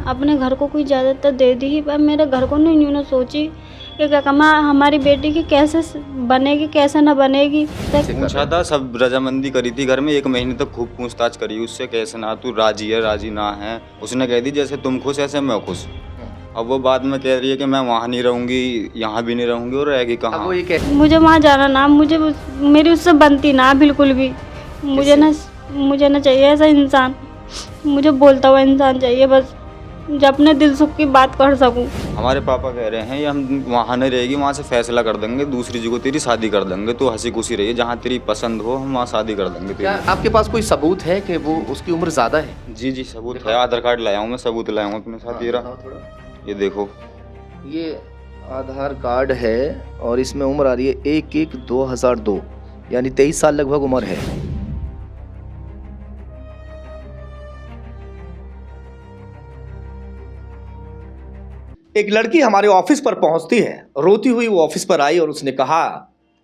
अपने घर को कोई ज़्यादातर दे दी ही, पर मेरे घर को नहीं उन्होंने सोची कि क्या कमा हमारी बेटी की कैसे बनेगी कैसे ना बनेगी। पूछा था, सब रजामंदी करी थी घर में, 1 महीने तक खूब पूछताछ करी उससे, कैसे ना तू राजी है राजी ना है। उसने कह दी जैसे तुम खुश ऐसे मैं खुश। अब वो बाद में कह रही है कि मैं वहाँ नहीं रहूँगी, यहाँ भी नहीं रहूँगी, और रहेगी कहाँ। अब वो ये मुझे वहाँ जाना ना, मेरी उससे बनती ना बिल्कुल भी। मुझे ना चाहिए ऐसा इंसान, मुझे बोलता हुआ इंसान चाहिए बस, जो अपने दिल सुख की बात कर सकूं। हमारे पापा कह रहे हैं ये हम वहाँ नहीं रहेगी, वहाँ से फैसला कर देंगे, दूसरी जगह तेरी शादी कर देंगे, तो हंसी खुशी रहिए, जहाँ तेरी पसंद हो हम वहाँ शादी कर देंगे क्या तेरी। आपके पास कोई सबूत है कि वो उसकी उम्र ज़्यादा है? जी जी सबूत है, आधार कार्ड लाया हूँ मैं, सबूत लाया हूँ अपने साथ। ये देखो, ये आधार कार्ड है और इसमें उम्र आ रही है 1/1/2002, यानी 23 साल लगभग उम्र है। एक लड़की हमारे ऑफिस पर पहुंचती है, रोती हुई वो ऑफिस पर आई और उसने कहा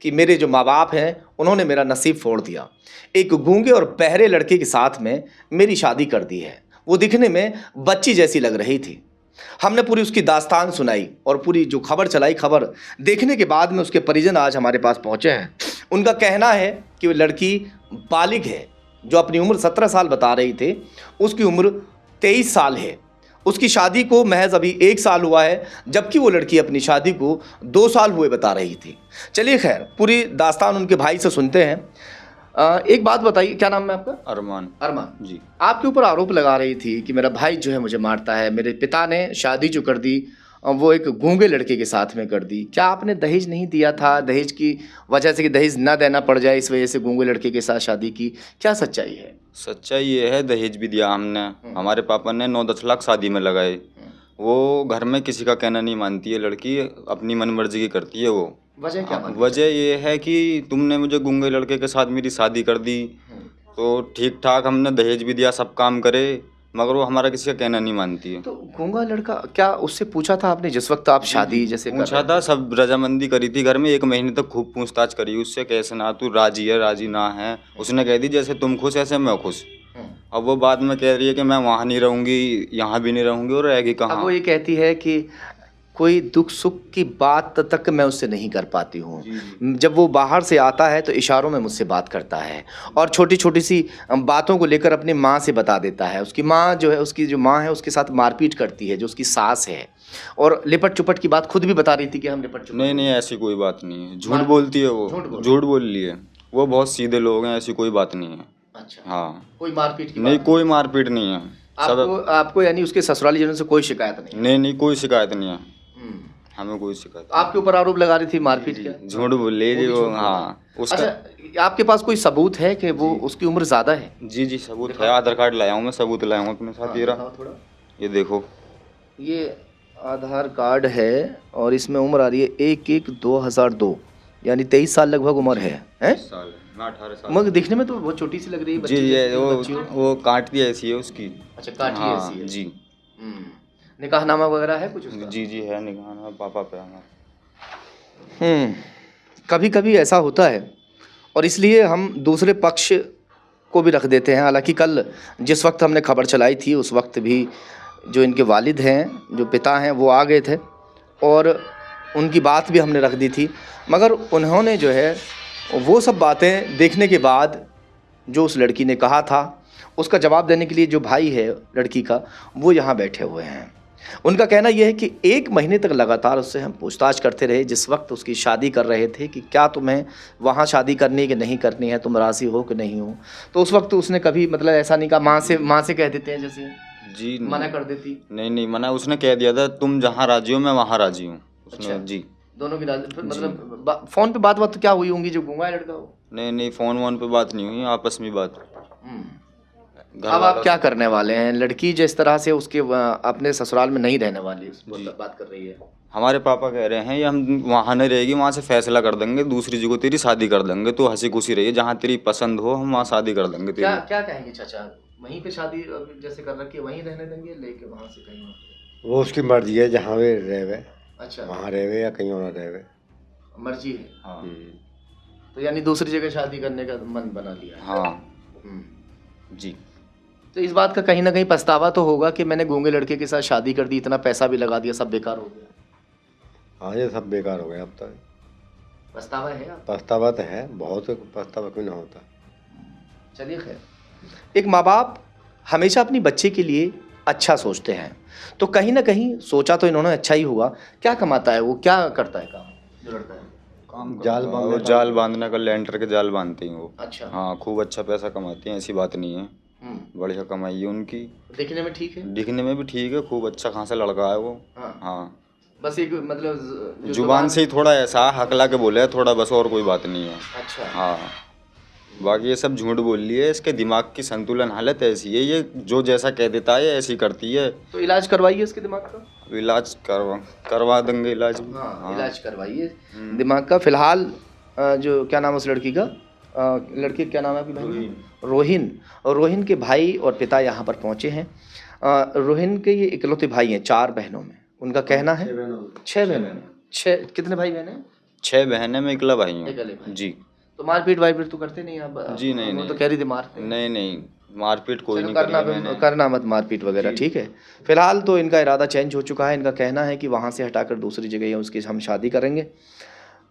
कि मेरे जो माँ बाप हैं उन्होंने मेरा नसीब फोड़ दिया, एक गूंगे और बहरे लड़के के साथ में मेरी शादी कर दी है। वो दिखने में बच्ची जैसी लग रही थी। हमने पूरी उसकी दास्तान सुनाई और पूरी जो खबर चलाई, खबर देखने के बाद में उसके परिजन आज हमारे पास पहुंचे हैं। उनका कहना है कि वो लड़की बालिग है, जो अपनी उम्र 17 साल बता रही थे उसकी उम्र 23 साल है। उसकी शादी को महज अभी 1 साल हुआ है, जबकि वो लड़की अपनी शादी को 2 साल हुए बता रही थी। चलिए खैर, पूरी दास्तान उनके भाई से सुनते हैं। एक बात बताइए, क्या नाम है आपका? अरमान। अरमान जी। आपके ऊपर आरोप लगा रही थी कि मेरा भाई जो है मुझे मारता है, मेरे पिता ने शादी जो कर दी वो एक गूंगे लड़के के साथ में कर दी। क्या आपने दहेज नहीं दिया था? दहेज की वजह से कि दहेज ना देना पड़ जाए इस वजह से गूंगे लड़के के साथ शादी की, क्या सच्चाई है? सच्चाई ये है, दहेज भी दिया हमने, हमारे पापा ने 9-10 लाख शादी में लगाए। वो घर में किसी का कहना नहीं मानती है लड़की, अपनी मनमर्जी की करती है वो। वजह क्या मानती वजह ये है कि तुमने मुझे गूंगे लड़के के साथ मेरी शादी कर दी, तो ठीक ठाक हमने दहेज भी दिया, सब काम करे, मगर वो हमारा किसी का कहना नहीं मानती है। तो गूंगा लड़का, क्या उससे पूछा था आपने जिस वक्त आप शादी जैसे कर पूछा रहे था, थे? सब रजामंदी करी थी घर में, 1 महीने तक खूब पूछताछ करी उससे, कैसे ना तू राजी है राजी ना है। उसने कह दी जैसे तुम खुश ऐसे मैं खुश। अब वो बाद में कह रही है कि मैं वहाँ नहीं रहूँगी, यहाँ भी नहीं रहूँगी, और रहेगी अब कहाँ। वो ये कहती है कि कोई दुख सुख की बात तक मैं उससे नहीं कर पाती हूँ। जब वो बाहर से आता है तो इशारों में मुझसे बात करता है और छोटी छोटी सी बातों को लेकर अपनी माँ से बता देता है। उसकी माँ जो है, उसकी जो माँ है उसके साथ मारपीट करती है, जो उसकी सास है, और लिपट चुपट की बात खुद भी बता रही थी कि हम लिपट चुपट। नहीं नहीं, ऐसी कोई बात नहीं है, झूठ बोलती है वो, झूठ बोल रही है वो, बहुत सीधे लोग हैं, ऐसी कोई बात नहीं है। अच्छा, हाँ, कोई मारपीट की नहीं बात कोई मारपीट नहीं है। आपको यानी उसके ससुराली जनों से कोई शिकायत नहीं? नहीं नहीं, कोई शिकायत नहीं है, हम्म। हमें कोई शिकायत आपके ऊपर आरोप लगा रही थी मारपीट नहीं। का? झूठ बोल रही है वो, हाँ उसका। अच्छा, आपके पास कोई सबूत है कि वो उसकी उम्र ज्यादा है? जी जी सबूत है, आधार कार्ड लाया हूँ मैं, सबूत लाया हूँ अपने साथ। ये देखो, ये आधार कार्ड है और इसमें उम्र आ रही है 1/1/2002, यानी 23 साल लगभग उम्र है। साल है, मैं 18 साल। मगर दिखने में तो बहुत छोटी सी लग रही है जी बच्ची ये जैसी, वो काटती ऐसी है उसकी। अच्छा, काठी हाँ ऐसी है। जी। निकाहनामा वगैरह है कुछ उसका? जी जी है, निकाहनामा पापा पे हमारे। कभी कभी ऐसा होता है और इसलिए हम दूसरे पक्ष को भी रख देते हैं। हालांकि कल जिस वक्त हमने खबर चलाई थी उस वक्त भी जो इनके वालिद हैं, जो पिता हैं, वो आ गए थे और उनकी बात भी हमने रख दी थी, मगर उन्होंने जो है वो सब बातें देखने के बाद जो उस लड़की ने कहा था उसका जवाब देने के लिए जो भाई है लड़की का, वो यहाँ बैठे हुए हैं। उनका कहना यह है कि 1 महीने तक लगातार उससे हम पूछताछ करते रहे जिस वक्त उसकी शादी कर रहे थे कि क्या तुम्हें वहाँ शादी करनी है कि नहीं करनी है, तुम राज़ी हो कि नहीं हो। तो उस वक्त उसने कभी मतलब ऐसा नहीं कहा, माँ से कह देते हैं जैसे जी मना कर देती? नहीं नहीं मना, उसने कह दिया था तुम जहाँ राजी हो मैं वहाँ राजी हूँ। अच्छा जी, दोनों की राजी, फिर मतलब फोन पे बात तो क्या हुई होंगी जो गूंगा है लड़का वो? नहीं नहीं, फोन वोन पे बात नहीं हुई, आपस में बात। अब आप क्या करने वाले हैं? लड़की जिस तरह से उसके अपने ससुराल में नहीं रहने वाली बात कर रही है। हमारे पापा कह रहे हैं ये हम वहाँ नहीं रहेगी, वहाँ से फैसला कर देंगे, दूसरी जगह तेरी शादी कर देंगे, तो हंसी खुशी रहिए, जहाँ तेरी पसंद हो हम वहाँ शादी कर देंगे तेरी। क्या कहेंगे चाचा? वहीं पे शादी जैसे कर रखी है वहीं रहने देंगे, लेके वहाँ से कहीं और? वो उसकी मर्जी है, जहाँ वे रहे अच्छा, वहाँ रहे या कहीं और रहे, मर्जी है। हाँ तो यानी दूसरी जगह शादी करने का मन बना लिया है। हाँ जी। तो इस बात का कहीं ना कहीं पछतावा तो होगा कि मैंने गूंगे लड़के के साथ शादी कर दी, इतना पैसा भी लगा दिया, सब बेकार हो गया। हाँ, ये सब बेकार हो गया अब तक। पछतावा है आपको? पछतावा तो है, बहुत पछतावा क्यों ना होता। चलिए खैर, एक माँ बाप हमेशा अपनी बच्चे के लिए अच्छा सोचते हैं, तो कहीं ना कहीं सोचा तो इन्होंने अच्छा ही हुआ। क्या कमाता है वो, क्या करता है काम जो लड़का है? जाल वो बांधने जाल बांधने का, लेंटर के जाल बांधते हैं वो। अच्छा। हाँ, खूब अच्छा पैसा कमाते हैं, ऐसी बात नहीं है, बढ़िया कमाई है उनकी। देखने में ठीक है? दिखने में भी ठीक है, खूब अच्छा खासा लड़का है वो। हाँ। हाँ, बस एक मतलब जो जुबान से ही थोड़ा ऐसा हकला के बोले है थोड़ा, बस, और कोई बात नहीं है। अच्छा। हाँ, बाकी ये सब झूठ बोल रही है, इसके दिमाग की संतुलन हालत ऐसी है, ये जो जैसा कह देता है ऐसी करती है। तो इलाज करवाइए इसके दिमाग का। अब इलाज करवा देंगे इलाज भी। हाँ, इलाज करवाइए दिमाग का। फिलहाल जो क्या नाम है उस लड़की का, लड़की क्या नाम है आपकी बहन? रोहिन। और रोहिन के भाई और पिता यहाँ पर पहुँचे हैं। रोहिन के ये इकलौते भाई हैं 4 बहनों में। उनका कहना है 6 बहनों में। 6 कितने भाई बहन हैं? 6 बहनें, मैं इकला भाई हूँ। अकेले भाई। जी। तो मारपीट वारपीट तो करते नहीं आप? जी नहीं, वो नहीं। तो कह रही थी मारते। नहीं, मारपीट कोई नहीं करना करी है मैंने। करना मत मारपीट वगैरह, ठीक है। फिलहाल तो इनका इरादा चेंज हो चुका है। इनका कहना है कि वहाँ से हटाकर दूसरी जगह या उसकी हम शादी करेंगे।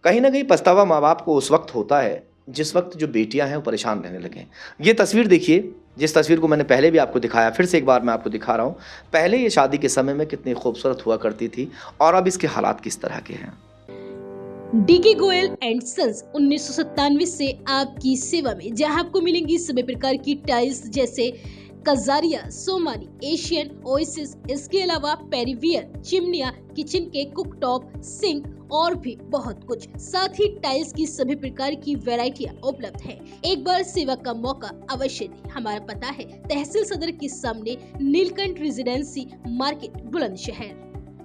कहीं ना कहीं पछतावा माँ बाप को उस वक्त होता है जिस वक्त जो बेटियां हैं वो परेशान रहने लगे। ये तस्वीर देखिए, जिस तस्वीर को मैंने पहले भी आपको दिखाया, फिर से एक बार मैं आपको दिखा रहा हूँ। पहले ये शादी के समय में कितनी खूबसूरत हुआ करती थी और अब इसके हालात किस तरह के हैं। डीके गोयल एंड सन्स 1997 से आपकी सेवा में, जहां आपको मिलेंगी सभी प्रकार की टाइल्स जैसे कजारिया, सोमानी, एशियन, ओएसिस, इसके अलावा पेरिवियर, चिमनियां, किचन के कुकटॉप, सिंक और भी बहुत कुछ। साथ ही टाइल्स की सभी प्रकार की वैरायटियां उपलब्ध है। एक बार सेवा का मौका अवश्य दें। हमारा पता है तहसील सदर के सामने, नीलकंठ रेजिडेंसी मार्केट, बुलंदशहर।